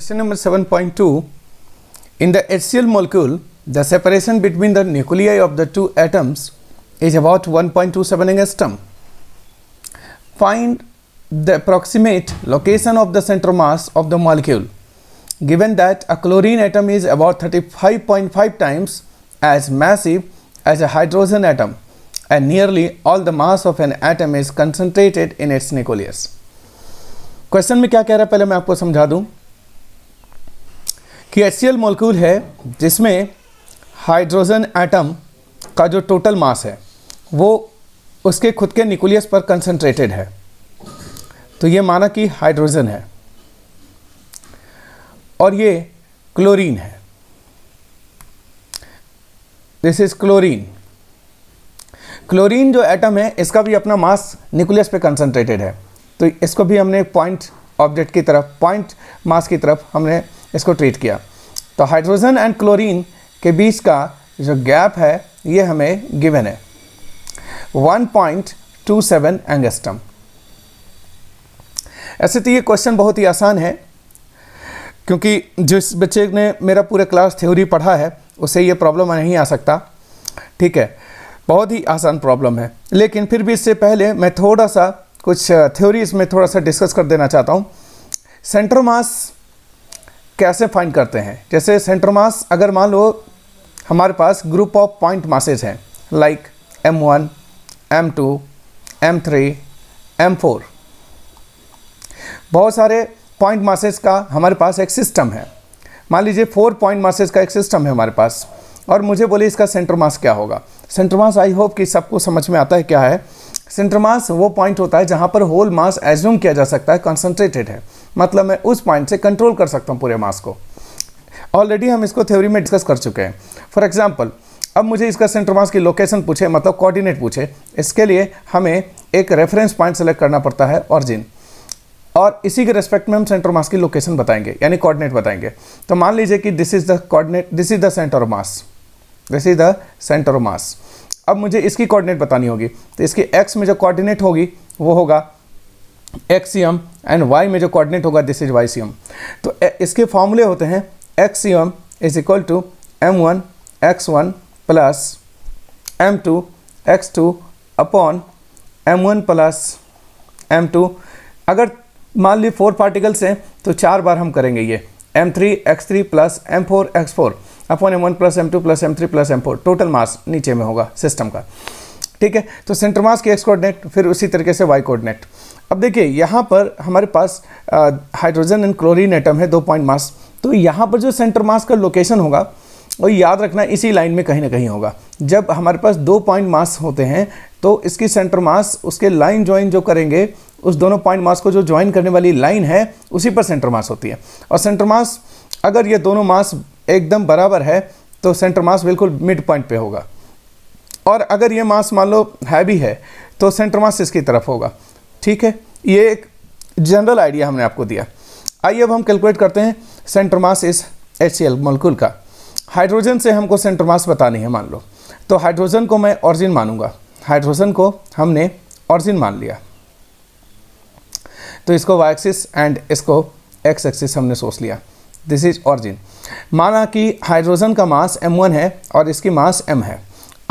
Question number 7.2. In the HCl molecule, the separation between the nuclei of the two atoms is about 1.27 angstrom. Find the approximate location of the center mass of the molecule, given that a chlorine atom is about 35.5 times as massive as a hydrogen atom, and nearly all the mass of an atom is concentrated in its nucleus. Question में क्या कह रहा है पहले मैं आपको समझा दूं कि HCl मॉलिक्यूल है जिसमें हाइड्रोजन एटम का जो टोटल मास है वो उसके खुद के न्यूक्लियस पर कंसंट्रेटेड है। तो ये माना कि हाइड्रोजन है और ये क्लोरीन है। This is chlorine. क्लोरीन जो एटम है इसका भी अपना मास न्यूक्लियस पे कंसंट्रेटेड है, तो इसको भी हमने पॉइंट ऑब्जेक्ट की तरफ, पॉइंट मास की तरफ हमने इसको ट्रीट किया। तो हाइड्रोजन एंड क्लोरीन के बीच का जो गैप है ये हमें गिवन है 1.27 एंगस्ट्रम। ऐसे तो ये क्वेश्चन बहुत ही आसान है, क्योंकि जिस बच्चे ने मेरा पूरा क्लास थ्योरी पढ़ा है उसे ये प्रॉब्लम नहीं आ सकता। ठीक है, बहुत ही आसान प्रॉब्लम है, लेकिन फिर भी इससे पहले मैं थोड़ा सा कुछ थ्योरी इसमें थोड़ा सा डिस्कस कर देना चाहता हूँ। सेंटर मास कैसे फाइंड करते हैं? जैसे सेंटर मास अगर मान लो हमारे पास ग्रुप ऑफ पॉइंट मासेज हैं like M1, M2, M3, M4, बहुत सारे पॉइंट मासेज का हमारे पास एक सिस्टम है। मान लीजिए 4 पॉइंट मासेज का एक सिस्टम है हमारे पास, और मुझे बोले इसका सेंटर मास क्या होगा। सेंटर मास आई होप कि सबको समझ में आता है क्या है। सेंटर मास वो पॉइंट होता है जहाँ पर होल मास एज्यूम किया जा सकता है कंसंट्रेटेड है, मतलब मैं उस पॉइंट से कंट्रोल कर सकता हूँ पूरे मास को। ऑलरेडी हम इसको थ्योरी में डिस्कस कर चुके हैं। फॉर एग्जांपल, अब मुझे इसका सेंटर मास की लोकेशन पूछे, मतलब कोऑर्डिनेट पूछे, इसके लिए हमें एक रेफरेंस पॉइंट सेलेक्ट करना पड़ता है ऑरिजिन, और इसी के रेस्पेक्ट में हम सेंटर मास की लोकेशन बताएंगे, यानी कोऑर्डिनेट बताएंगे। तो मान लीजिए कि this is the coordinate, this is the centre of mass, this is the centre of mass. अब मुझे इसकी कोऑर्डिनेट बतानी होगी, तो इसकी एक्स में जो कोऑर्डिनेट होगी वो होगा एक्सियम, एंड वाई में जो कोऑर्डिनेट होगा दिस इज वाईसियम। तो इसके फॉर्मूले होते हैं X CM is equal to M1 x1 plus M2 x2 upon M1 plus M2। अगर मान ली 4 पार्टिकल्स हैं तो 4 बार हम करेंगे ये M3 x3 plus M4 x4 upon M1 plus M2 plus M3 plus M4। Total mass नीचे में होगा सिस्टम का। ठीक है, तो सेंटर मास की एक्स कोऑर्डिनेट, फिर उसी तरीके से वाई कोऑर्डिनेट। अब देखिए यहाँ पर हमारे पास हाइड्रोजन एंड क्लोरीन एटम है 2 पॉइंट मास, तो यहाँ पर जो सेंटर मास का लोकेशन होगा वो याद रखना इसी लाइन में कहीं ना कहीं होगा। जब हमारे पास 2 पॉइंट मास होते हैं तो इसकी सेंटर मास उसके लाइन ज्वाइन जो करेंगे, उस दोनों पॉइंट मास को जो ज्वाइन करने वाली लाइन है उसी पर सेंटर मास होती है। और सेंटर मास अगर ये दोनों मास एकदम बराबर है तो सेंटर मास बिल्कुल मिड पॉइंट पे होगा, और अगर ये मास मान लो हैवी है तो सेंटर मास इसकी तरफ होगा। ठीक है, ये एक जनरल आइडिया हमने आपको दिया। आइए अब हम कैलकुलेट करते हैं सेंटर मास इस HCl मॉलिक्यूल का। हाइड्रोजन से हमको सेंटर मास बतानी है मान लो, तो हाइड्रोजन को मैं ऑरिजिन मानूंगा। हाइड्रोजन को हमने ऑरिजिन मान लिया, तो इसको वाई एक्सिस एंड इसको एक्स एक्सिस हमने सोच लिया। This is origin. माना कि हाइड्रोजन का मास M1 है और इसकी मास M है।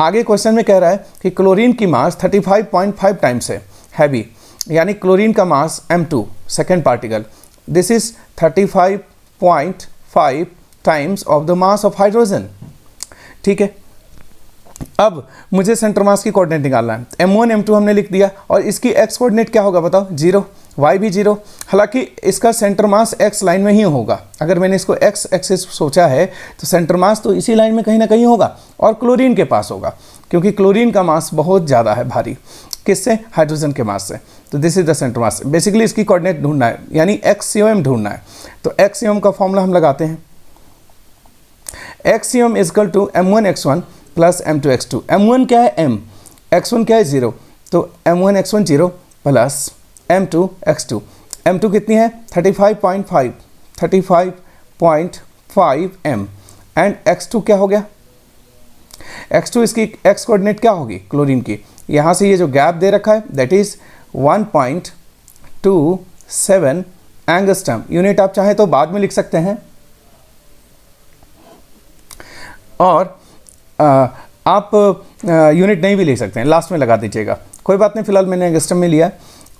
आगे क्वेश्चन में कह रहा है कि क्लोरीन की मास 35.5 टाइम्स है हैवी, यानी क्लोरीन का मास M2 second particle, this is 35.5 times of the mass of hydrogen. ठीक है, अब मुझे सेंटर मास की कोऑर्डिनेट निकालना है। M1 M2 हमने लिख दिया, और इसकी एक्स कोऑर्डिनेट क्या होगा बताओ? 0, y भी 0। हालांकि इसका सेंटर मास x लाइन में ही होगा। अगर मैंने इसको x एक्सिस सोचा है तो सेंटर मास तो इसी लाइन में कहीं ना कहीं होगा, और क्लोरीन के पास होगा, क्योंकि क्लोरीन का मास बहुत ज़्यादा है भारी, किससे? हाइड्रोजन के मास से। तो this is the centre mass. Basically इसकी कोऑर्डिनेट ढूंढना है, यानी एक्सियम ढूंढना है। तो एक्सियम का फॉर्मूला हम लगाते हैं। X CM is equal to M1 x1 plus M2 x2। M1 क्या है? M, x1 क्या है? 0, तो M1 x1 0 plus M2 x2। M2 कितनी है? 35.5 M, एंड x2 क्या हो गया? x2 इसकी x कोऑर्डिनेट क्या होगी क्लोरीन की? यहाँ से ये जो गैप दे रखा है दैट इज 1.27 एंगस्ट्रम। यूनिट आप चाहें तो बाद में लिख सकते हैं, और आप यूनिट नहीं भी ले सकते हैं, लास्ट में लगा दीजिएगा, कोई बात नहीं। फिलहाल मैंने एंगस्ट्रम में लिया।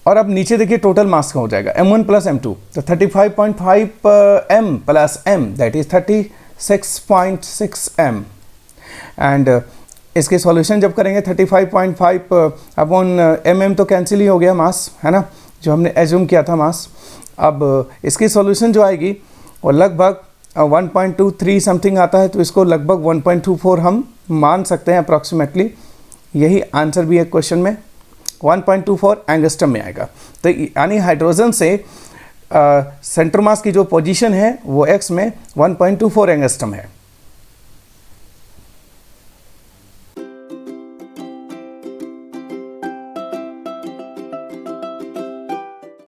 और अब नीचे देखिए टोटल मास का हो जाएगा m1 प्लस m2, तो 35.5 m plus m that is 36.6 m। And इसके सॉल्यूशन जब करेंगे 35.5 अपॉन mm तो कैंसिल ही हो गया मास, है ना, जो हमने एज्यूम किया था मास। अब इसकी सॉल्यूशन जो आएगी वो लगभग 1.23 समथिंग आता है, तो इसको लगभग 1.24 हम मान सकते हैं अप्रॉक्सीमेटली। यही आंसर भी है क्वेश्चन में, 1.24 एंगस्ट्रम में आएगा। तो यानी हाइड्रोजन से सेंटर मास की जो पोजीशन है वो x में 1.24 एंगस्ट्रम है।